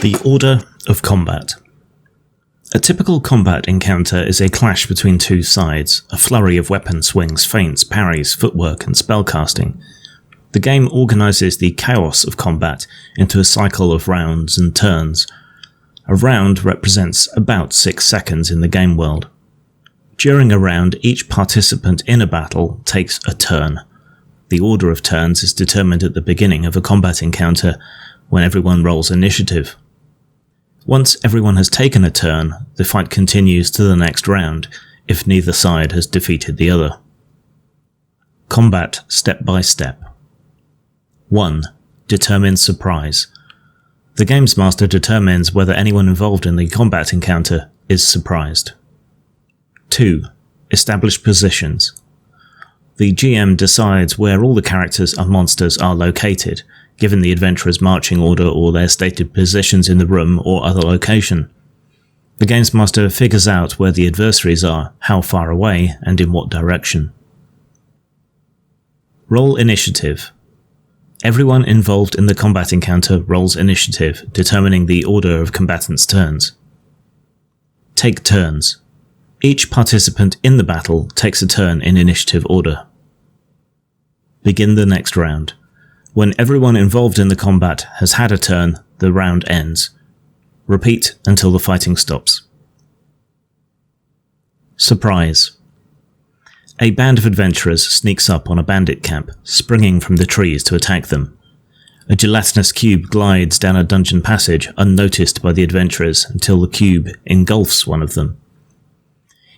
The order of combat. A typical combat encounter is a clash between two sides, a flurry of weapon swings, feints, parries, footwork, and spellcasting. The game organises the chaos of combat into a cycle of rounds and turns. A round represents about 6 seconds in the game world. During a round, each participant in a battle takes a turn. The order of turns is determined at the beginning of a combat encounter when everyone rolls initiative. Once everyone has taken a turn, the fight continues to the next round, if neither side has defeated the other. Combat step by step. 1. Determine surprise. The games master determines whether anyone involved in the combat encounter is surprised. 2. Establish positions. The GM decides where all the characters and monsters are located, given the adventurer's marching order or their stated positions in the room or other location. The games master figures out where the adversaries are, how far away, and in what direction. Roll initiative. Everyone involved in the combat encounter rolls initiative, determining the order of combatants' turns. Take turns. Each participant in the battle takes a turn in initiative order. Begin the next round. When everyone involved in the combat has had a turn, the round ends. Repeat until the fighting stops. Surprise. A band of adventurers sneaks up on a bandit camp, springing from the trees to attack them. A gelatinous cube glides down a dungeon passage unnoticed by the adventurers until the cube engulfs one of them.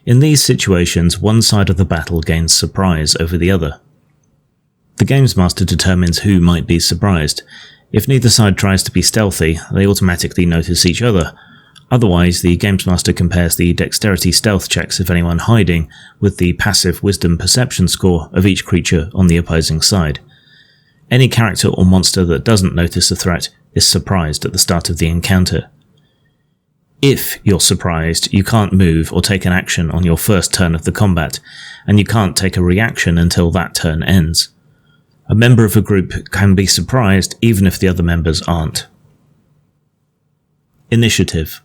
In these situations, one side of the battle gains surprise over the other. The games master determines who might be surprised. If neither side tries to be stealthy, they automatically notice each other. Otherwise, the games master compares the dexterity stealth checks of anyone hiding with the passive wisdom perception score of each creature on the opposing side. Any character or monster that doesn't notice a threat is surprised at the start of the encounter. If you're surprised, you can't move or take an action on your first turn of the combat, and you can't take a reaction until that turn ends. A member of a group can be surprised even if the other members aren't. Initiative.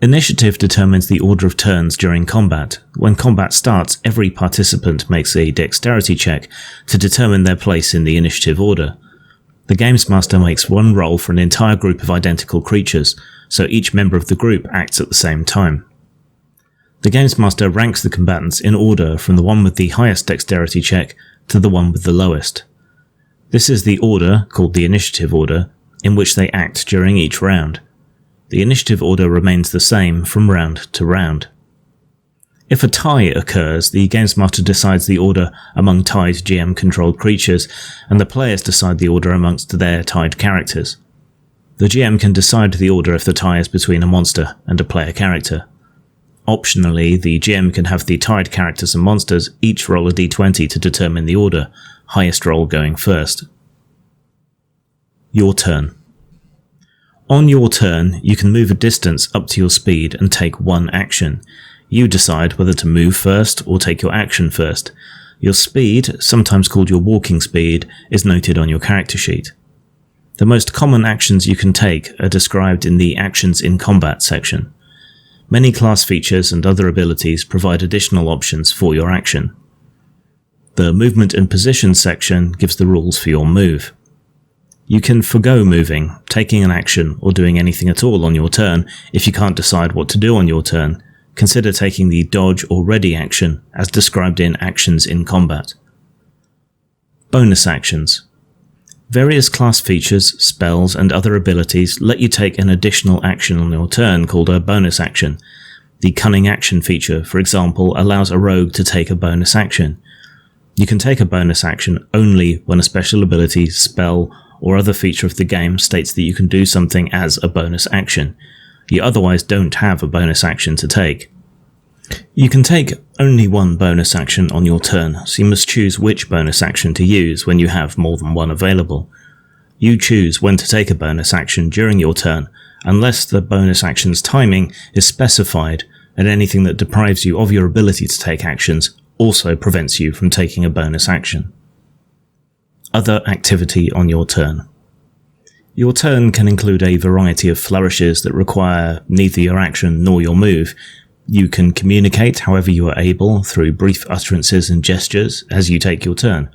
Initiative determines the order of turns during combat. When combat starts, every participant makes a dexterity check to determine their place in the initiative order. The games master makes one roll for an entire group of identical creatures, so each member of the group acts at the same time. The games master ranks the combatants in order from the one with the highest dexterity check to the one with the lowest. This is the order, called the initiative order, in which they act during each round. The initiative order remains the same from round to round. If a tie occurs, the games master decides the order among tied GM-controlled creatures, and the players decide the order amongst their tied characters. The GM can decide the order if the tie is between a monster and a player character. Optionally, the GM can have the tied characters and monsters each roll a d20 to determine the order, highest roll going first. Your turn. On your turn, you can move a distance up to your speed and take one action. You decide whether to move first or take your action first. Your speed, sometimes called your walking speed, is noted on your character sheet. The most common actions you can take are described in the Actions in Combat section. Many class features and other abilities provide additional options for your action. The Movement and Position section gives the rules for your move. You can forgo moving, taking an action, or doing anything at all on your turn if you can't decide what to do on your turn. Consider taking the Dodge or Ready action as described in Actions in Combat. Bonus actions. Various class features, spells, and other abilities let you take an additional action on your turn called a bonus action. The Cunning Action feature, for example, allows a rogue to take a bonus action. You can take a bonus action only when a special ability, spell, or other feature of the game states that you can do something as a bonus action. You otherwise don't have a bonus action to take. You can take only one bonus action on your turn, so you must choose which bonus action to use when you have more than one available. You choose when to take a bonus action during your turn, unless the bonus action's timing is specified, and anything that deprives you of your ability to take actions also prevents you from taking a bonus action. Other activity on your turn. Your turn can include a variety of flourishes that require neither your action nor your move. You can communicate however you are able through brief utterances and gestures as you take your turn.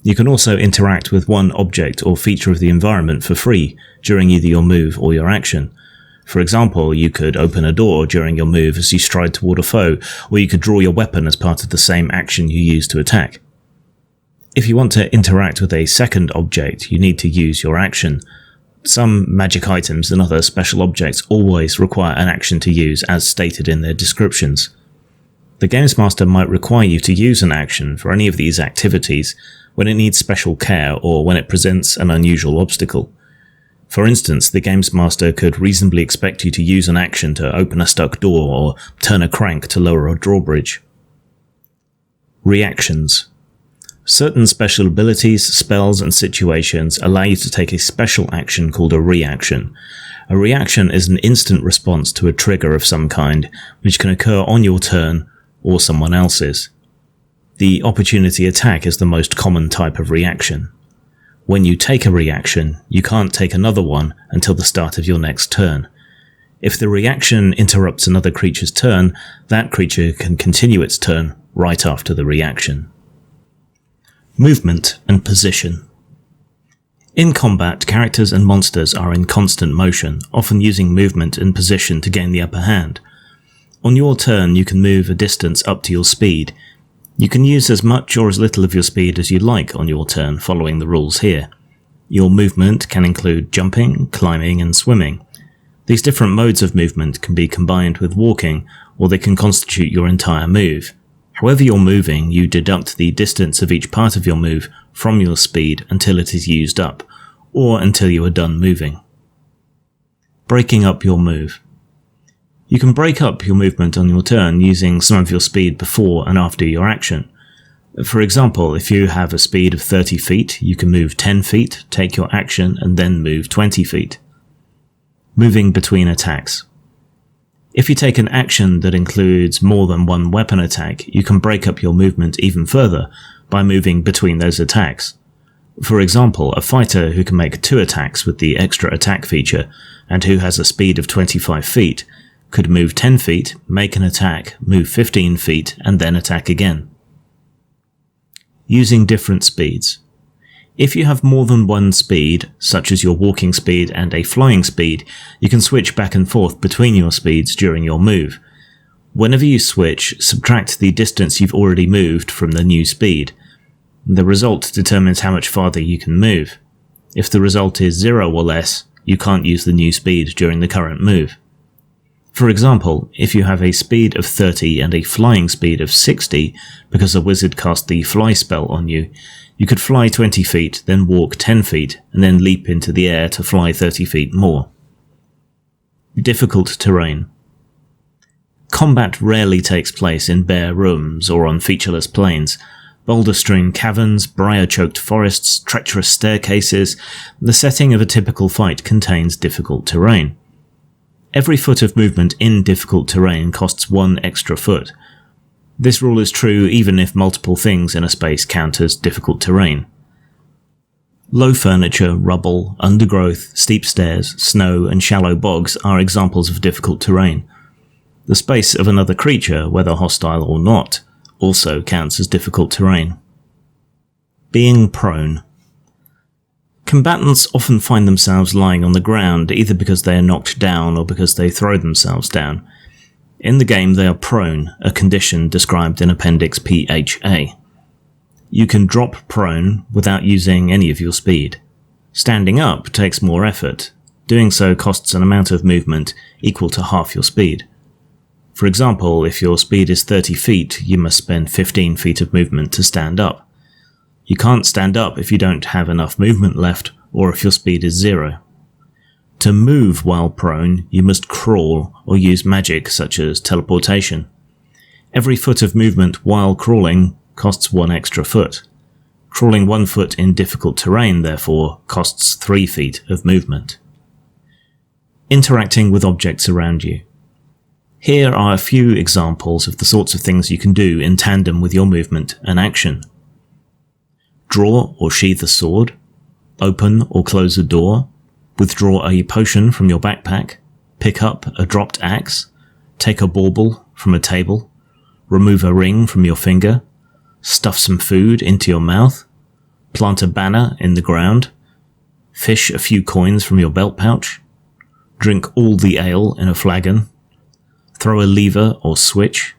You can also interact with one object or feature of the environment for free during either your move or your action. For example, you could open a door during your move as you stride toward a foe, or you could draw your weapon as part of the same action you use to attack. If you want to interact with a second object, you need to use your action. Some magic items and other special objects always require an action to use as stated in their descriptions. The Games Master might require you to use an action for any of these activities when it needs special care or when it presents an unusual obstacle. For instance, the Games Master could reasonably expect you to use an action to open a stuck door or turn a crank to lower a drawbridge. Reactions. Certain special abilities, spells, and situations allow you to take a special action called a reaction. A reaction is an instant response to a trigger of some kind, which can occur on your turn or someone else's. The opportunity attack is the most common type of reaction. When you take a reaction, you can't take another one until the start of your next turn. If the reaction interrupts another creature's turn, that creature can continue its turn right after the reaction. Movement and position. In combat, characters and monsters are in constant motion, often using movement and position to gain the upper hand. On your turn, you can move a distance up to your speed. You can use as much or as little of your speed as you like on your turn, following the rules here. Your movement can include jumping, climbing, and swimming. These different modes of movement can be combined with walking, or they can constitute your entire move. However you're moving, you deduct the distance of each part of your move from your speed until it is used up, or until you are done moving. Breaking up your move. You can break up your movement on your turn using some of your speed before and after your action. For example, if you have a speed of 30 feet, you can move 10 feet, take your action, and then move 20 feet. Moving between attacks. If you take an action that includes more than one weapon attack, you can break up your movement even further by moving between those attacks. For example, a fighter who can make 2 attacks with the extra attack feature, and who has a speed of 25 feet, could move 10 feet, make an attack, move 15 feet, and then attack again. Using different speeds. If you have more than one speed, such as your walking speed and a flying speed, you can switch back and forth between your speeds during your move. Whenever you switch, subtract the distance you've already moved from the new speed. The result determines how much farther you can move. If the result is 0 or less, you can't use the new speed during the current move. For example, if you have a speed of 30 and a flying speed of 60 because a wizard cast the fly spell on you, you could fly 20 feet, then walk 10 feet, and then leap into the air to fly 30 feet more. Difficult terrain. Combat rarely takes place in bare rooms or on featureless plains. Boulder-strewn caverns, briar-choked forests, treacherous staircases, the setting of a typical fight contains difficult terrain. Every foot of movement in difficult terrain costs 1 extra foot. This rule is true even if multiple things in a space count as difficult terrain. Low furniture, rubble, undergrowth, steep stairs, snow, and shallow bogs are examples of difficult terrain. The space of another creature, whether hostile or not, also counts as difficult terrain. Being prone. Combatants often find themselves lying on the ground, either because they are knocked down or because they throw themselves down. In the game, they are prone, a condition described in Appendix PHA. You can drop prone without using any of your speed. Standing up takes more effort. Doing so costs an amount of movement equal to half your speed. For example, if your speed is 30 feet, you must spend 15 feet of movement to stand up. You can't stand up if you don't have enough movement left, or if your speed is 0. To move while prone, you must crawl or use magic such as teleportation. Every foot of movement while crawling costs 1 extra foot. Crawling 1 foot in difficult terrain, therefore, costs 3 feet of movement. Interacting with objects around you. Here are a few examples of the sorts of things you can do in tandem with your movement and action. Draw or sheath a sword, open or close a door, withdraw a potion from your backpack, pick up a dropped axe, take a bauble from a table, remove a ring from your finger, stuff some food into your mouth, plant a banner in the ground, fish a few coins from your belt pouch, drink all the ale in a flagon, throw a lever or switch,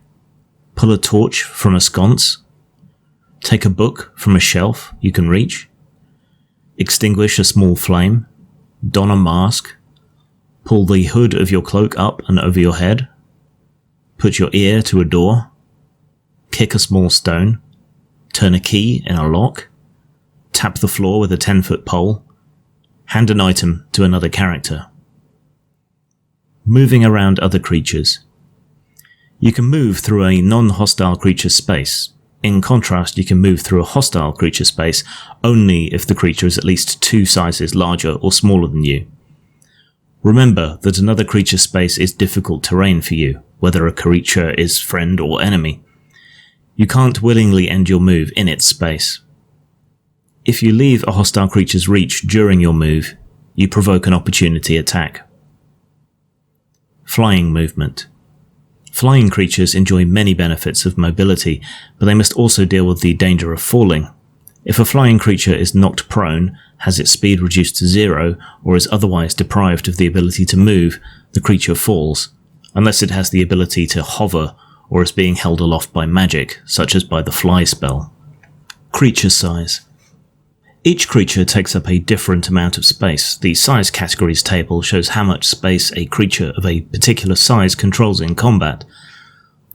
pull a torch from a sconce, take a book from a shelf you can reach, extinguish a small flame, don a mask, pull the hood of your cloak up and over your head, put your ear to a door, kick a small stone, turn a key in a lock, tap the floor with a 10-foot pole, hand an item to another character. Moving around other creatures. You can move through a non-hostile creature's space. In contrast, you can move through a hostile creature space only if the creature is at least 2 sizes larger or smaller than you. Remember that another creature's space is difficult terrain for you, whether a creature is friend or enemy. You can't willingly end your move in its space. If you leave a hostile creature's reach during your move, you provoke an opportunity attack. Flying movement. Flying creatures enjoy many benefits of mobility, but they must also deal with the danger of falling. If a flying creature is knocked prone, has its speed reduced to 0, or is otherwise deprived of the ability to move, the creature falls, unless it has the ability to hover or is being held aloft by magic, such as by the fly spell. Creature size. Each creature takes up a different amount of space. The size categories table shows how much space a creature of a particular size controls in combat.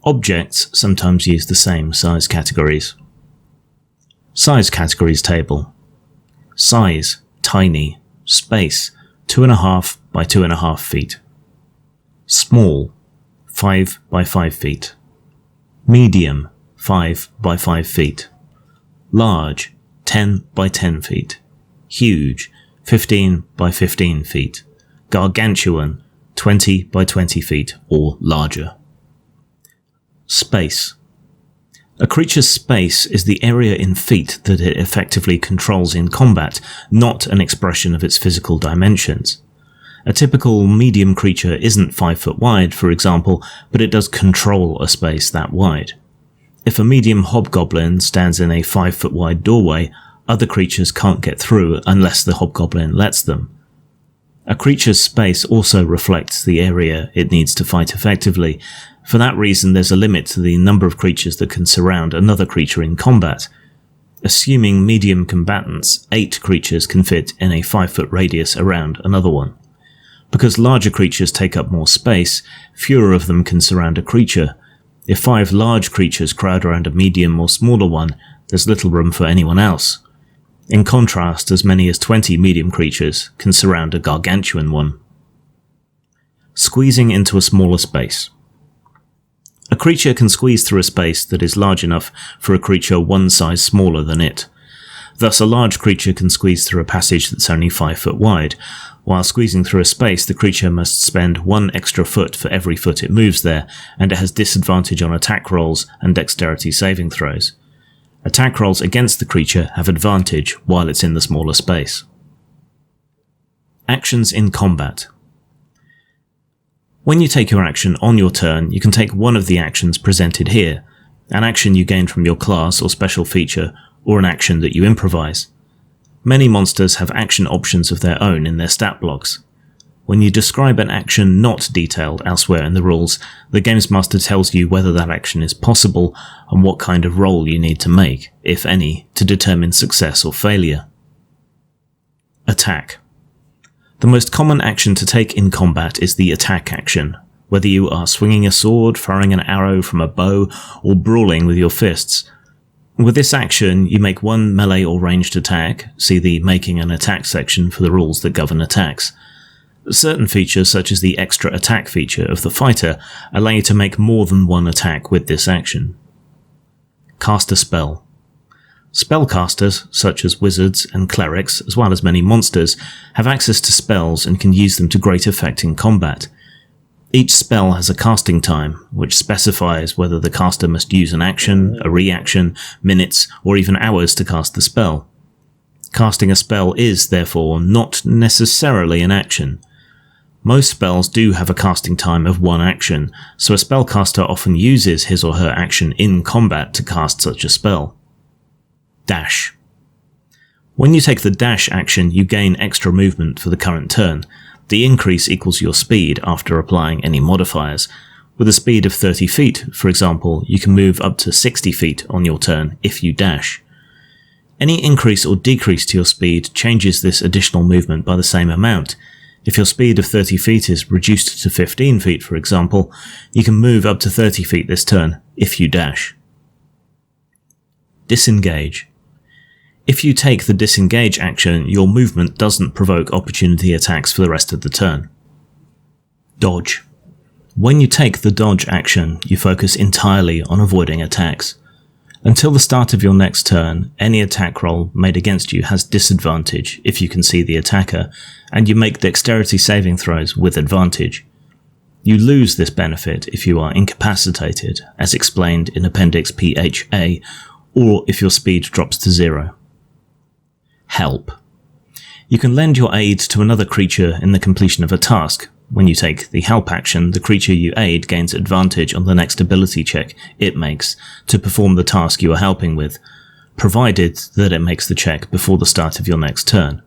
Objects sometimes use the same size categories. Size categories table. Size, tiny. Space, 2.5 by 2.5 feet. Small, 5 by 5 feet. Medium, 5 by 5 feet. Large, 10 by 10 feet. Huge, 15 by 15 feet. Gargantuan, 20 by 20 feet or larger. Space. A creature's space is the area in feet that it effectively controls in combat, not an expression of its physical dimensions. A typical medium creature isn't 5 foot wide, for example, but it does control a space that wide. If a medium hobgoblin stands in a 5 foot wide doorway, other creatures can't get through unless the hobgoblin lets them. A creature's space also reflects the area it needs to fight effectively. For that reason, there's a limit to the number of creatures that can surround another creature in combat. Assuming medium combatants, 8 creatures can fit in a 5 foot radius around another one. Because larger creatures take up more space, fewer of them can surround a creature. If 5 large creatures crowd around a medium or smaller one, there's little room for anyone else. In contrast, as many as 20 medium creatures can surround a gargantuan one. Squeezing into a smaller space. A creature can squeeze through a space that is large enough for a creature one size smaller than it. Thus, a large creature can squeeze through a passage that's only 5 foot wide. While squeezing through a space, the creature must spend 1 extra foot for every foot it moves there, and it has disadvantage on attack rolls and dexterity saving throws. Attack rolls against the creature have advantage while it's in the smaller space. Actions in combat. When you take your action on your turn, you can take one of the actions presented here, an action you gain from your class or special feature, or an action that you improvise. Many monsters have action options of their own in their stat blocks. When you describe an action not detailed elsewhere in the rules, the Games Master tells you whether that action is possible and what kind of roll you need to make, if any, to determine success or failure. Attack. The most common action to take in combat is the attack action, whether you are swinging a sword, firing an arrow from a bow, or brawling with your fists. With this action, you make 1 melee or ranged attack, see the Making an Attack section for the rules that govern attacks. Certain features, such as the extra attack feature of the fighter, allow you to make more than 1 attack with this action. Cast a spell. Spellcasters, such as wizards and clerics, as well as many monsters, have access to spells and can use them to great effect in combat. Each spell has a casting time, which specifies whether the caster must use an action, a reaction, minutes, or even hours to cast the spell. Casting a spell is, therefore, not necessarily an action. Most spells do have a casting time of 1 action, so a spellcaster often uses his or her action in combat to cast such a spell. Dash. When you take the dash action, you gain extra movement for the current turn. The increase equals your speed after applying any modifiers. With a speed of 30 feet, for example, you can move up to 60 feet on your turn if you dash. Any increase or decrease to your speed changes this additional movement by the same amount. If your speed of 30 feet is reduced to 15 feet, for example, you can move up to 30 feet this turn if you dash. Disengage. If you take the disengage action, your movement doesn't provoke opportunity attacks for the rest of the turn. Dodge. When you take the dodge action, you focus entirely on avoiding attacks. Until the start of your next turn, any attack roll made against you has disadvantage if you can see the attacker, and you make dexterity saving throws with advantage. You lose this benefit if you are incapacitated, as explained in Appendix PHA, or if your speed drops to 0. Help. You can lend your aid to another creature in the completion of a task. When you take the help action, the creature you aid gains advantage on the next ability check it makes to perform the task you are helping with, provided that it makes the check before the start of your next turn.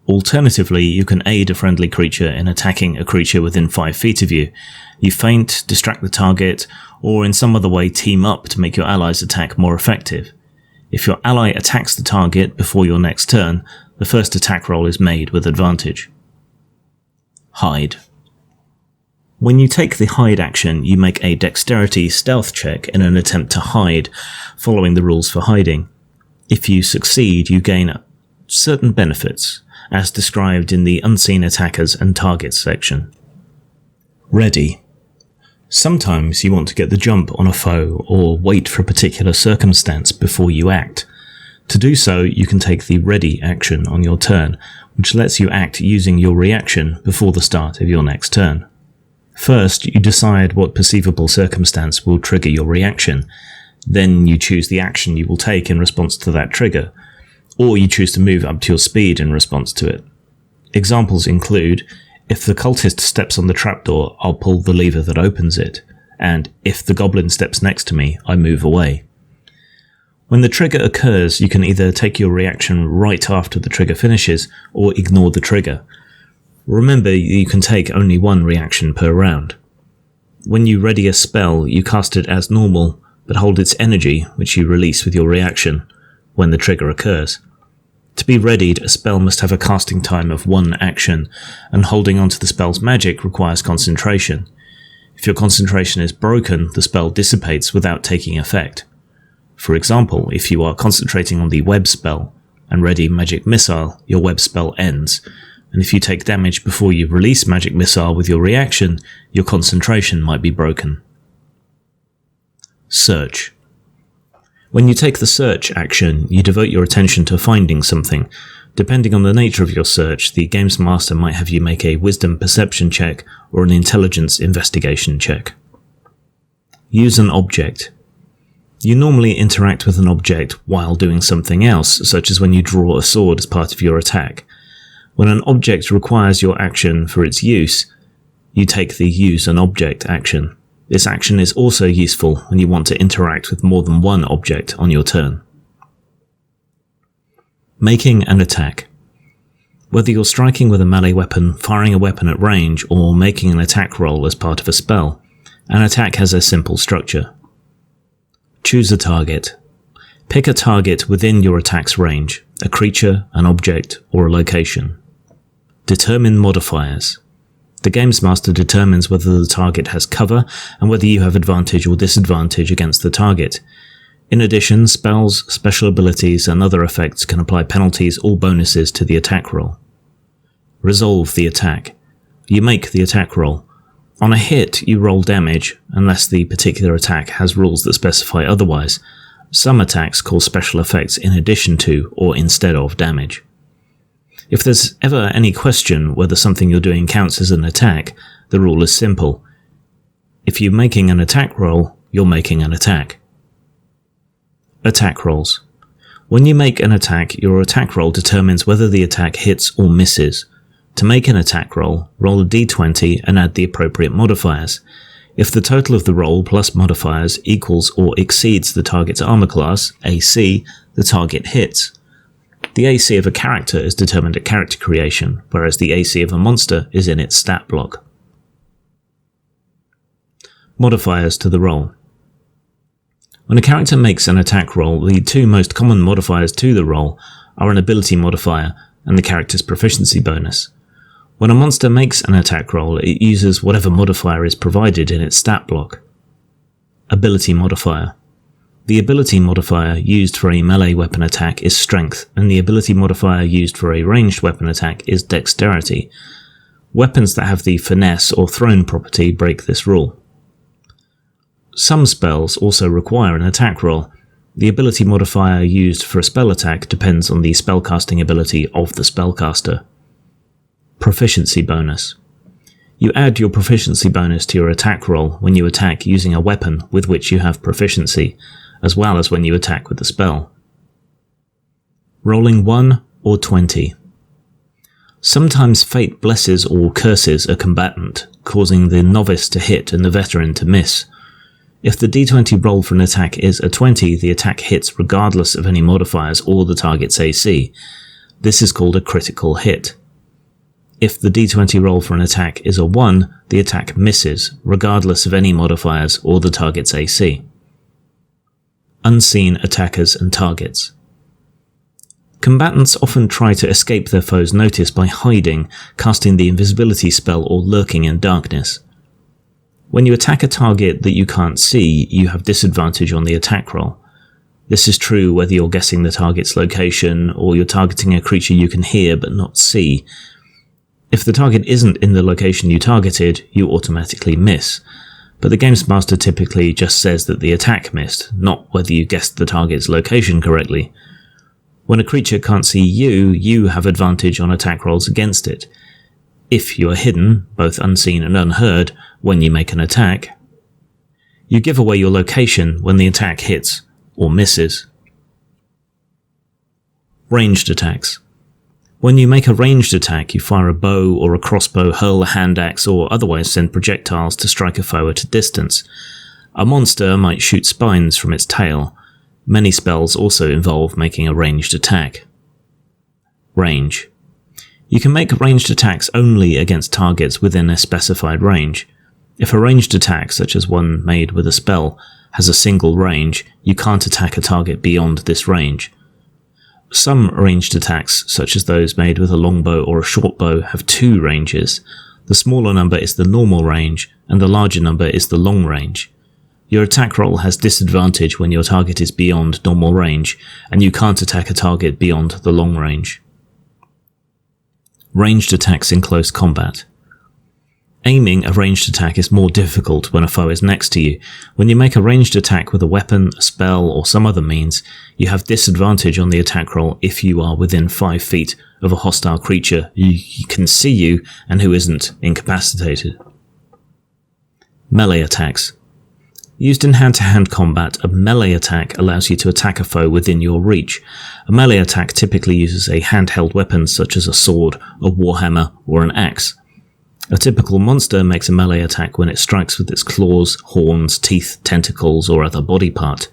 Alternatively, you can aid a friendly creature in attacking a creature within 5 feet of you. You feint, distract the target, or in some other way team up to make your ally's attack more effective. If your ally attacks the target before your next turn, the first attack roll is made with advantage. Hide. When you take the hide action, you make a dexterity stealth check in an attempt to hide, following the rules for hiding. If you succeed, you gain certain benefits, as described in the Unseen Attackers and Targets section. Ready. Sometimes you want to get the jump on a foe or wait for a particular circumstance before you act. To do so, you can take the ready action on your turn, which lets you act using your reaction before the start of your next turn. First, you decide what perceivable circumstance will trigger your reaction. Then you choose the action you will take in response to that trigger, or you choose to move up to your speed in response to it. Examples include, if the cultist steps on the trapdoor, I'll pull the lever that opens it, and if the goblin steps next to me, I move away. When the trigger occurs, you can either take your reaction right after the trigger finishes, or ignore the trigger. Remember, you can take only one reaction per round. When you ready a spell, you cast it as normal, but hold its energy, which you release with your reaction, when the trigger occurs. To be readied, a spell must have a casting time of 1 action, and holding onto the spell's magic requires concentration. If your concentration is broken, the spell dissipates without taking effect. For example, if you are concentrating on the web spell and ready magic missile, your web spell ends, and if you take damage before you release magic missile with your reaction, your concentration might be broken. Search. When you take the search action, you devote your attention to finding something. Depending on the nature of your search, the Games Master might have you make a wisdom perception check or an intelligence investigation check. Use an object. You normally interact with an object while doing something else, such as when you draw a sword as part of your attack. When an object requires your action for its use, you take the use an object action. This action is also useful when you want to interact with more than one object on your turn. Making an attack. Whether you're striking with a melee weapon, firing a weapon at range, or making an attack roll as part of a spell, an attack has a simple structure. Choose a target. Pick a target within your attack's range, a creature, an object, or a location. Determine modifiers. The Games Master determines whether the target has cover and whether you have advantage or disadvantage against the target. In addition, spells, special abilities, and other effects can apply penalties or bonuses to the attack roll. Resolve the attack. You make the attack roll. On a hit, you roll damage, unless the particular attack has rules that specify otherwise. Some attacks cause special effects in addition to or instead of damage. If there's ever any question whether something you're doing counts as an attack, the rule is simple. If you're making an attack roll, you're making an attack. Attack rolls. When you make an attack, your attack roll determines whether the attack hits or misses. To make an attack roll, roll a d20 and add the appropriate modifiers. If the total of the roll plus modifiers equals or exceeds the target's armor class, AC, the target hits. The AC of a character is determined at character creation, whereas the AC of a monster is in its stat block. Modifiers to the roll. When a character makes an attack roll, the two most common modifiers to the roll are an ability modifier and the character's proficiency bonus. When a monster makes an attack roll, it uses whatever modifier is provided in its stat block. Ability modifier. The ability modifier used for a melee weapon attack is strength, and the ability modifier used for a ranged weapon attack is dexterity. Weapons that have the finesse or thrown property break this rule. Some spells also require an attack roll. The ability modifier used for a spell attack depends on the spellcasting ability of the spellcaster. Proficiency bonus. You add your proficiency bonus to your attack roll when you attack using a weapon with which you have proficiency, as well as when you attack with a spell. Rolling 1 or 20. Sometimes fate blesses or curses a combatant, causing the novice to hit and the veteran to miss. If the d20 roll for an attack is a 20, the attack hits regardless of any modifiers or the target's AC. This is called a critical hit. If the d20 roll for an attack is a 1, the attack misses, regardless of any modifiers or the target's AC. Unseen attackers and targets. Combatants often try to escape their foe's notice by hiding, casting the invisibility spell, or lurking in darkness. When you attack a target that you can't see, you have disadvantage on the attack roll. This is true whether you're guessing the target's location or you're targeting a creature you can hear but not see. If the target isn't in the location you targeted, you automatically miss, but the Games Master typically just says that the attack missed, not whether you guessed the target's location correctly. When a creature can't see you, you have advantage on attack rolls against it. If you are hidden, both unseen and unheard, when you make an attack, you give away your location when the attack hits or misses. Ranged attacks. When you make a ranged attack, you fire a bow or a crossbow, hurl a hand axe, or otherwise send projectiles to strike a foe at a distance. A monster might shoot spines from its tail. Many spells also involve making a ranged attack. Range. You can make ranged attacks only against targets within a specified range. If a ranged attack, such as one made with a spell, has a single range, you can't attack a target beyond this range. Some ranged attacks, such as those made with a longbow or a shortbow, have two ranges. The smaller number is the normal range, and the larger number is the long range. Your attack roll has disadvantage when your target is beyond normal range, and you can't attack a target beyond the long range. Ranged attacks in close combat. Aiming a ranged attack is more difficult when a foe is next to you. When you make a ranged attack with a weapon, a spell, or some other means, you have disadvantage on the attack roll if you are within 5 feet of a hostile creature who can see you and who isn't incapacitated. Melee attacks. Used in hand-to-hand combat, a melee attack allows you to attack a foe within your reach. A melee attack typically uses a handheld weapon such as a sword, a warhammer, or an axe. A typical monster makes a melee attack when it strikes with its claws, horns, teeth, tentacles, or other body part.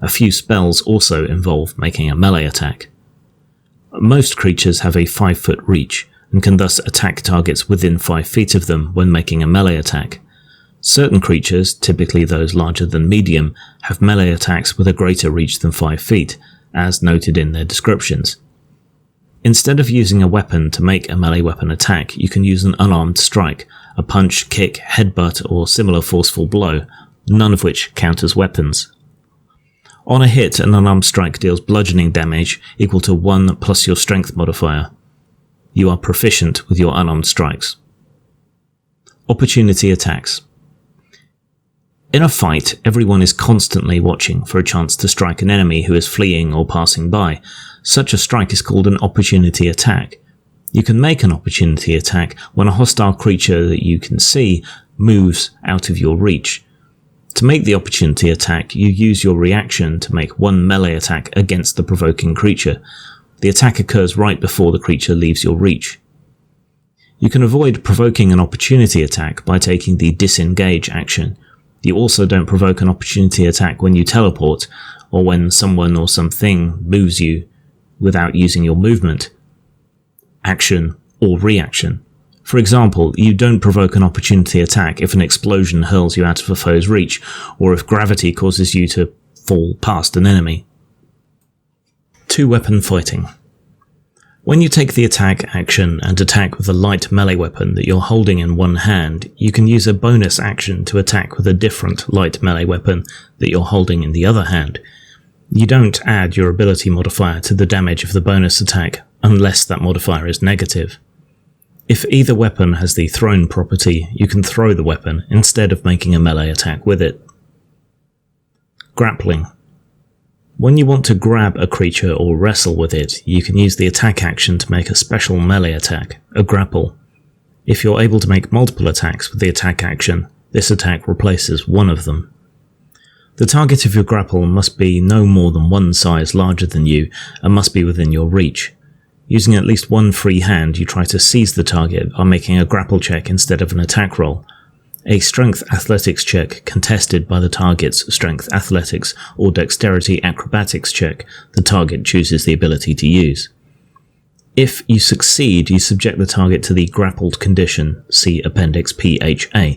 A few spells also involve making a melee attack. Most creatures have a 5-foot reach, and can thus attack targets within 5 feet of them when making a melee attack. Certain creatures, typically those larger than medium, have melee attacks with a greater reach than 5 feet, as noted in their descriptions. Instead of using a weapon to make a melee weapon attack, you can use an unarmed strike, a punch, kick, headbutt, or similar forceful blow, none of which count as weapons. On a hit, an unarmed strike deals bludgeoning damage equal to 1 plus your strength modifier. You are proficient with your unarmed strikes. Opportunity attacks. In a fight, everyone is constantly watching for a chance to strike an enemy who is fleeing or passing by. Such a strike is called an opportunity attack. You can make an opportunity attack when a hostile creature that you can see moves out of your reach. To make the opportunity attack, you use your reaction to make one melee attack against the provoking creature. The attack occurs right before the creature leaves your reach. You can avoid provoking an opportunity attack by taking the disengage action. You also don't provoke an opportunity attack when you teleport, or when someone or something moves you without using your movement, action, or reaction. For example, you don't provoke an opportunity attack if an explosion hurls you out of a foe's reach, or if gravity causes you to fall past an enemy. Two-weapon fighting. When you take the attack action and attack with a light melee weapon that you're holding in one hand, you can use a bonus action to attack with a different light melee weapon that you're holding in the other hand. You don't add your ability modifier to the damage of the bonus attack unless that modifier is negative. If either weapon has the thrown property, you can throw the weapon instead of making a melee attack with it. Grappling. When you want to grab a creature or wrestle with it, you can use the attack action to make a special melee attack, a grapple. If you're able to make multiple attacks with the attack action, this attack replaces one of them. The target of your grapple must be no more than one size larger than you and must be within your reach. Using at least one free hand, you try to seize the target by making a grapple check instead of an attack roll. A strength athletics check contested by the target's strength athletics or dexterity acrobatics check the target chooses the ability to use. If you succeed, you subject the target to the grappled condition, see Appendix PHA.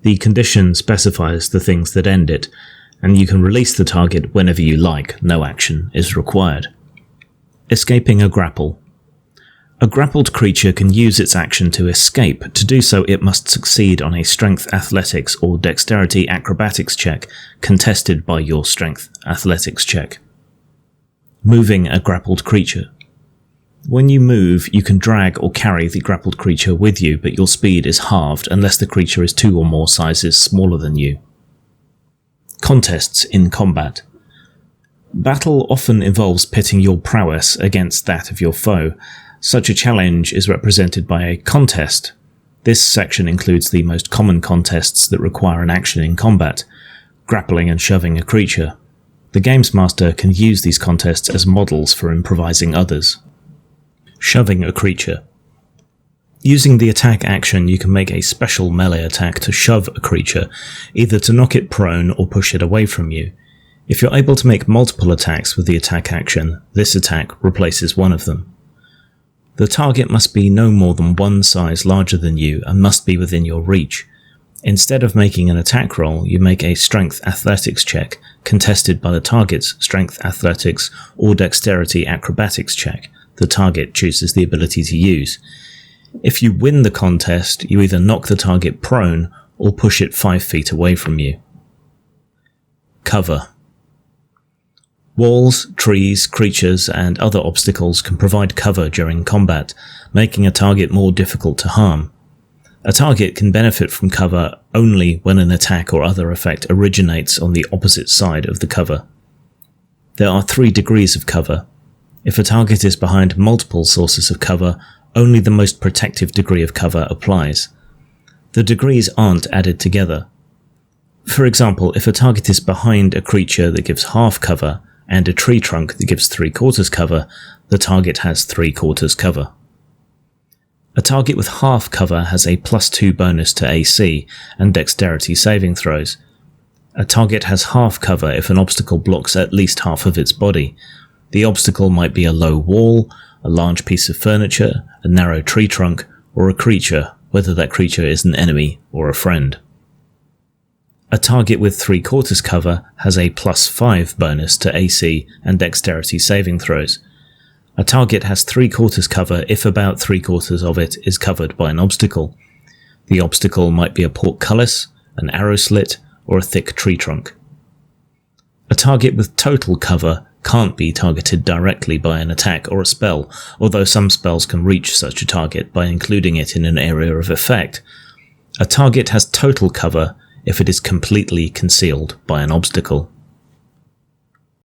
The condition specifies the things that end it, and you can release the target whenever you like, no action is required. Escaping a grapple. A grappled creature can use its action to escape. To do so, it must succeed on a strength athletics or dexterity acrobatics check, contested by your strength athletics check. Moving a grappled creature. When you move, you can drag or carry the grappled creature with you, but your speed is halved unless the creature is 2 or more sizes smaller than you. Contests in combat. Battle often involves pitting your prowess against that of your foe. Such a challenge is represented by a contest. This section includes the most common contests that require an action in combat, grappling and shoving a creature. The Games Master can use these contests as models for improvising others. Shoving a creature. Using the attack action, you can make a special melee attack to shove a creature, either to knock it prone or push it away from you. If you're able to make multiple attacks with the attack action, this attack replaces one of them. The target must be no more than one size larger than you and must be within your reach. Instead of making an attack roll, you make a strength athletics check, contested by the target's strength athletics or dexterity acrobatics check. The target chooses the ability to use. If you win the contest, you either knock the target prone or push it 5 feet away from you. Cover. Walls, trees, creatures, and other obstacles can provide cover during combat, making a target more difficult to harm. A target can benefit from cover only when an attack or other effect originates on the opposite side of the cover. There are 3 degrees of cover. If a target is behind multiple sources of cover, only the most protective degree of cover applies. The degrees aren't added together. For example, if a target is behind a creature that gives half cover, and a tree trunk that gives 3/4 cover, the target has 3/4 cover. A target with half cover has a +2 bonus to AC and dexterity saving throws. A target has half cover if an obstacle blocks at least half of its body. The obstacle might be a low wall, a large piece of furniture, a narrow tree trunk, or a creature, whether that creature is an enemy or a friend. A target with 3/4 cover has a +5 bonus to AC and dexterity saving throws. A target has 3/4 cover if about 3/4 of it is covered by an obstacle. The obstacle might be a portcullis, an arrow slit, or a thick tree trunk. A target with total cover can't be targeted directly by an attack or a spell, although some spells can reach such a target by including it in an area of effect. A target has total cover if it is completely concealed by an obstacle.